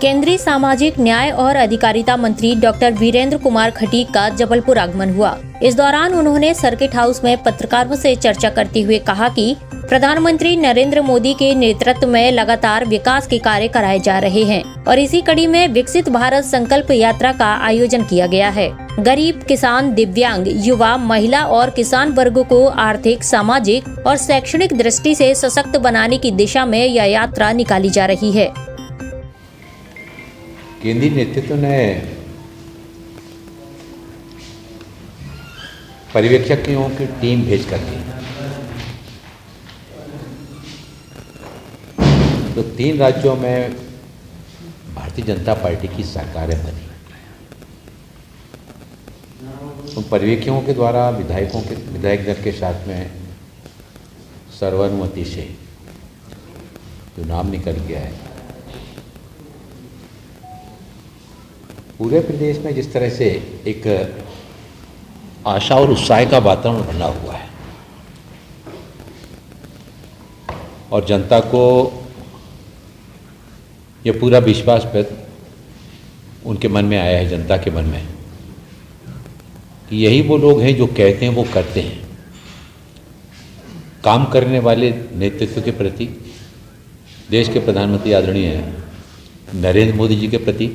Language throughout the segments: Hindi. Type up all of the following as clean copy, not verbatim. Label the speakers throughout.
Speaker 1: केंद्रीय सामाजिक न्याय और अधिकारिता मंत्री डॉक्टर वीरेंद्र कुमार खटीक का जबलपुर आगमन हुआ। इस दौरान उन्होंने सर्किट हाउस में पत्रकारों से चर्चा करते हुए कहा कि प्रधानमंत्री नरेंद्र मोदी के नेतृत्व में लगातार विकास के कार्य कराए जा रहे हैं और इसी कड़ी में विकसित भारत संकल्प यात्रा का आयोजन किया गया है। गरीब, किसान, दिव्यांग, युवा, महिला और किसान वर्ग को आर्थिक, सामाजिक और शैक्षणिक दृष्टि से सशक्त बनाने की दिशा में यह यात्रा निकाली जा रही है।
Speaker 2: केंद्रीय नेतृत्व ने पर्यवेक्षकों की टीम भेज कर दी, तो 3 राज्यों में भारतीय जनता पार्टी की सरकारें बनी। उन पर्यवेक्षकों के द्वारा विधायक दल के साथ में सर्वानुमति से जो नाम निकल गया है, पूरे प्रदेश में जिस तरह से एक आशा और उत्साह का वातावरण बना हुआ है और जनता को यह पूरा विश्वास उनके मन में आया है, जनता के मन में, कि यही वो लोग हैं जो कहते हैं वो करते हैं। काम करने वाले नेतृत्व के प्रति, देश के प्रधानमंत्री आदरणीय नरेंद्र मोदी जी के प्रति,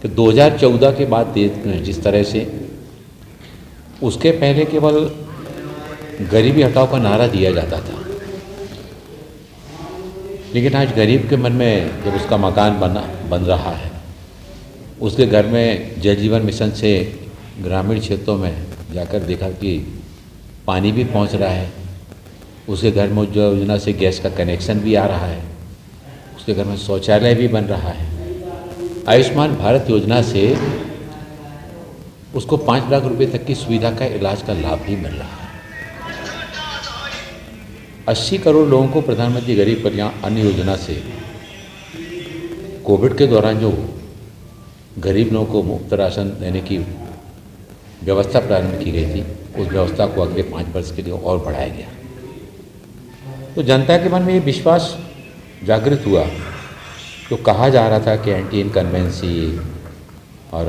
Speaker 2: कि 2014 के बाद देश में जिस तरह से उसके पहले केवल गरीबी हटाओ का नारा दिया जाता था, लेकिन आज गरीब के मन में जब उसका मकान बन रहा है, उसके घर में जल जीवन मिशन से ग्रामीण क्षेत्रों में जाकर देखा कि पानी भी पहुंच रहा है, उसके घर में उज्ज्वला योजना से गैस का कनेक्शन भी आ रहा है, उसके घर में शौचालय भी बन रहा है, आयुष्मान भारत योजना से उसको 5 लाख रुपए तक की सुविधा का इलाज का लाभ भी मिल रहा है। 80 करोड़ लोगों को प्रधानमंत्री गरीब कल्याण अन्न योजना से कोविड के दौरान जो गरीब लोगों को मुफ्त राशन देने की व्यवस्था प्रारंभ की गई थी, उस व्यवस्था को अगले 5 वर्ष के लिए और बढ़ाया गया। तो जनता के मन में ये विश्वास जागृत हुआ। तो कहा जा रहा था कि एंटी इनकम्बेंसी और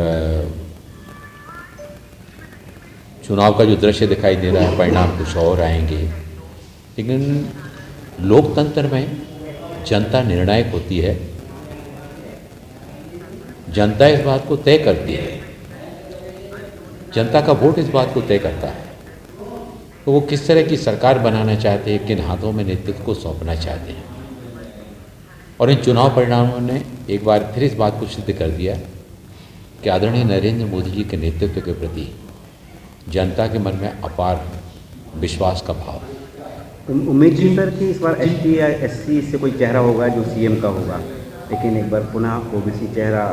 Speaker 2: चुनाव का जो दृश्य दिखाई दे रहा है, परिणाम कुछ और आएंगे, लेकिन लोकतंत्र में जनता निर्णायक होती है। जनता इस बात को तय करती है, जनता का वोट इस बात को तय करता है, तो वो किस तरह की सरकार बनाना चाहते हैं, किन हाथों में नेतृत्व को सौंपना चाहते हैं। और इन चुनाव परिणामों ने एक बार फिर इस बात को सिद्ध कर दिया कि आदरणीय नरेंद्र मोदी जी के नेतृत्व के प्रति जनता के मन में अपार विश्वास का भाव।
Speaker 3: उम्मीद थी सर कि इस बार एसटी या एससी से कोई चेहरा होगा जो सीएम का होगा, लेकिन एक बार पुनः ओबीसी चेहरा।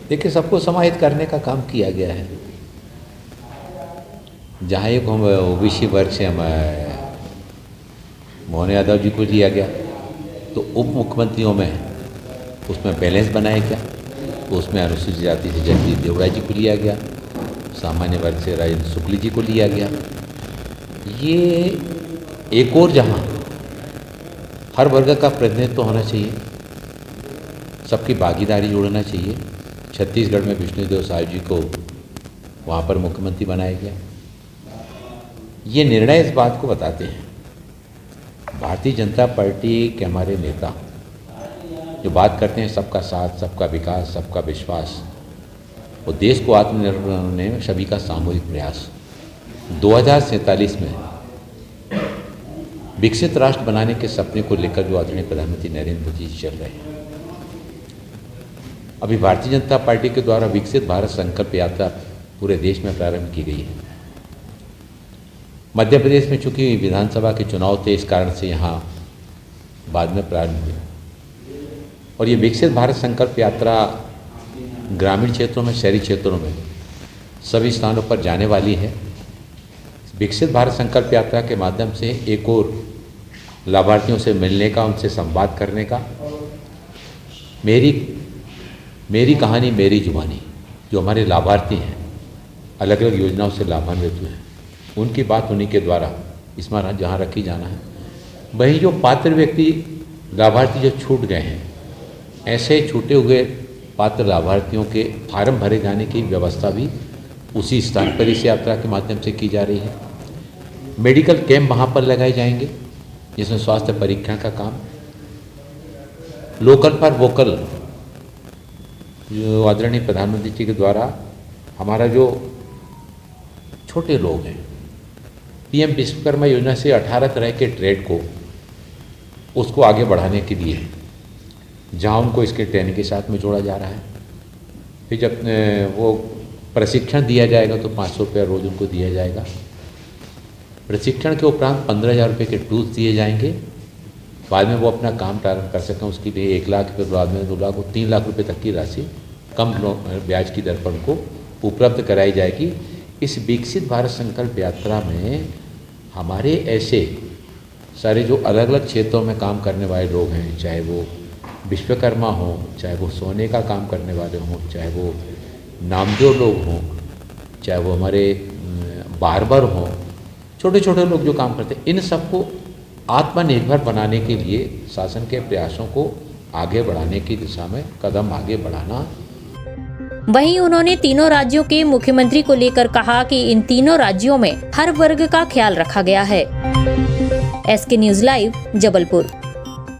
Speaker 2: देखिए, सबको समाहित करने का काम किया गया है। जहाँ एक हम ओबीसी वर्ग से हम मोहन यादव जी को लिया गया, तो उप मुख्यमंत्रियों में उसमें बैलेंस बनाया गया, तो उसमें अनुसूचित जाति से जगदीप देवड़ा जी को लिया गया, सामान्य वर्ग से राजेंद्र शुक्ल जी को लिया गया। ये एक और जहाँ हर वर्ग का प्रतिनिधित्व होना चाहिए, सबकी भागीदारी जोड़ना चाहिए। छत्तीसगढ़ में विष्णुदेव साय जी को वहाँ पर मुख्यमंत्री बनाया गया। ये निर्णय इस बात को बताते हैं, भारतीय जनता पार्टी के हमारे नेता जो बात करते हैं सबका साथ, सबका विकास, सबका विश्वास, वो देश को आत्मनिर्भर बनाने में सभी का सामूहिक प्रयास, 2047 में विकसित राष्ट्र बनाने के सपने को लेकर जो आदरणीय प्रधानमंत्री नरेंद्र मोदी जी चल रहे हैं। अभी भारतीय जनता पार्टी के द्वारा विकसित भारत संकल्प यात्रा पूरे देश में प्रारंभ की गई है। मध्य प्रदेश में चूंकि विधानसभा के चुनाव थे, इस कारण से यहाँ बाद में प्रारंभ हुई, और ये विकसित भारत संकल्प यात्रा ग्रामीण क्षेत्रों में, शहरी क्षेत्रों में सभी स्थानों पर जाने वाली है। विकसित भारत संकल्प यात्रा के माध्यम से एक और लाभार्थियों से मिलने का, उनसे संवाद करने का, मेरी कहानी मेरी जुबानी, जो हमारे लाभार्थी हैं, अलग अलग योजनाओं से लाभान्वित हुए हैं, उनकी बात उन्हीं के द्वारा इस बार जहाँ रखी जाना है। वही जो पात्र व्यक्ति लाभार्थी जो छूट गए हैं, ऐसे छूटे हुए पात्र लाभार्थियों के फार्म भरे जाने की व्यवस्था भी उसी स्थान पर इस यात्रा के माध्यम से की जा रही है। मेडिकल कैंप वहाँ पर लगाए जाएंगे, जिसमें स्वास्थ्य परीक्षण का काम, लोकल फॉर वोकल जो आदरणीय प्रधानमंत्री जी के द्वारा हमारा जो छोटे लोग हैं, पीएम विश्वकर्मा योजना से 18 तरह के ट्रेड को उसको आगे बढ़ाने के लिए जहाँ उनको इसके ट्रेनिंग के साथ में जोड़ा जा रहा है। फिर जब वो प्रशिक्षण दिया जाएगा तो 500 रुपया रोज़ उनको दिया जाएगा। प्रशिक्षण के उपरांत 15,000 रुपये के टूल्स दिए जाएंगे। बाद में वो अपना काम प्रारंभ कर सकें, उसके लिए 1 लाख, फिर बाद में 2 लाख, 3 लाख रुपये तक की राशि कम ब्याज की दर पर उनको उपलब्ध कराई जाएगी। इस विकसित भारत संकल्प यात्रा में हमारे ऐसे सारे जो अलग अलग क्षेत्रों में काम करने वाले लोग हैं, चाहे वो विश्वकर्मा हो, चाहे वो सोने का काम करने वाले हों, चाहे वो नामदेव लोग हों, चाहे वो हमारे बार्बर हों, छोटे छोटे लोग जो काम करते हैं, इन सबको आत्मनिर्भर बनाने के लिए शासन के प्रयासों को आगे बढ़ाने की दिशा में कदम आगे बढ़ाना।
Speaker 1: वहीं उन्होंने तीनों राज्यों के मुख्यमंत्री को लेकर कहा कि इन तीनों राज्यों में हर वर्ग का ख्याल रखा गया है। SK news live, Jabalpur.